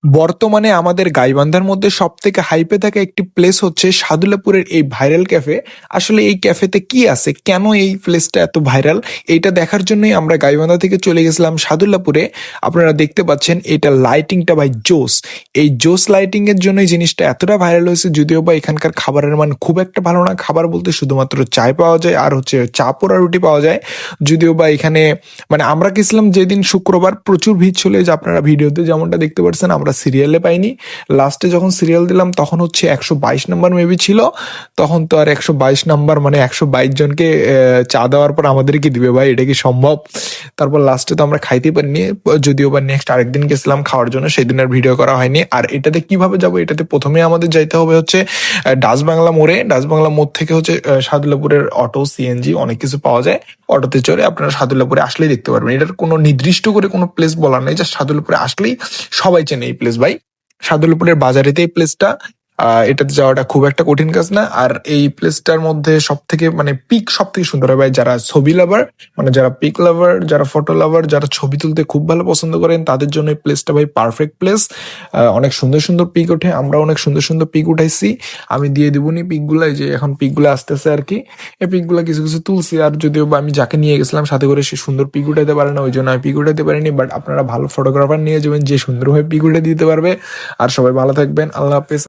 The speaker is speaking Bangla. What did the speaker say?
বর্তমানে আমাদের গাইবান্ধার মধ্যে সবথেকে হাইপে থাকা একটি প্লেস হচ্ছে সাদুল্লাপুরের এই ভাইরাল ক্যাফে। আসলে এই ক্যাফেতে কি আছে, কেন এই প্লেসটা এত ভাইরাল, এইটা দেখার জন্যই আমরা গাইবান্ধা থেকে চলে গেছিলাম সাদুল্লাপুরে। আপনারা দেখতে পাচ্ছেন এটা লাইটিংটা ভাই জোস। এই জোস লাইটিং এর জন্যই জিনিসটা এতটা ভাইরাল হয়েছে। যদিও বা এখানকার খাবারের মান খুব একটা ভালো না, খাবার বলতে শুধুমাত্র চায় পাওয়া যায় আর হচ্ছে চা পোড়া রুটি পাওয়া যায়। যদিও বা এখানে মানে আমরা গেছিলাম যেদিন শুক্রবার, প্রচুর ভিড় ছিল, যে আপনারা ভিডিওতে যেমনটা দেখতে পাচ্ছেন। আমরা সিরিয়ালে পাইনি, লাস্টে যখন সিরিয়াল দিলাম তখন হচ্ছে 122 নম্বর মেবি ছিল। তখন তো আর 122 নম্বর মানে 122 জনকে চা দেওয়ার পর আমাদেরকে দিবে ভাই, এটা কি সম্ভব? তারপর লাস্টে তো আমরা খাইতে পারিনি। যদিও বা নেক্সট আরেকদিন গেছিলাম খাওয়ার জন্য, সেদিন আর ভিডিও করা হয়নি। আর এটাতে কিভাবে যাব, এটাতে প্রথমে আমাদের যাইতে হবে হচ্ছে ডাচ বাংলা মোড়ে। ডাচ বাংলা মোড় থেকে হচ্ছে সাদুল্লাপুরের অটো, সিএনজি অনেক কিছু পাওয়া যায়। অটোতে চড়ে আপনারা সাদুল্লাপুরে আসলেই দেখতে পারবেন। এটার কোনো নির্দিষ্ট করে কোনো প্লেস বলার নেই, জাস্ট সাদুল্লাপুরে আসলেই সবাই চেনে এই প্লেস ভাই। সাদুল্লাপুরের বাজারেতে এই প্লেসটা। এটাতে যাওয়াটা খুব একটা কঠিন কাজ না। আর এই প্লেসটার মধ্যে সব থেকে মানে পিক সব থেকে সুন্দর হয় ভাই। যারা ছবি লাভার, মানে যারা পিক লাভার, যারা ফটো লাভার, যারা ছবি তুলতে খুব ভালো পছন্দ করেন, তাদের জন্য এই প্লেসটা ভাই পারফেক্ট প্লেস। অনেক সুন্দর সুন্দর পিক ওঠে, আমরা অনেক সুন্দর সুন্দর পিক উঠাইছি। আমি দিয়ে দিবনি পিকগুলো, এই যে এখন পিকগুলো আসতেছে আর কি। এই পিকগুলো কিছু কিছু তুলছি। আর যদিও বা আমি যাকে নিয়ে গেছিলাম সাথে করে সে সুন্দর পিক উঠাইতে পারে না, ওই জন্য আমি পিক উঠাইতে পারিনি। বাট আপনারা ভালো ফটোগ্রাফার নিয়ে যাবেন যে সুন্দরভাবে পিক উঠে দিতে পারবে। আর সবাই ভালো থাকবেন, আল্লাহ হাফেজ।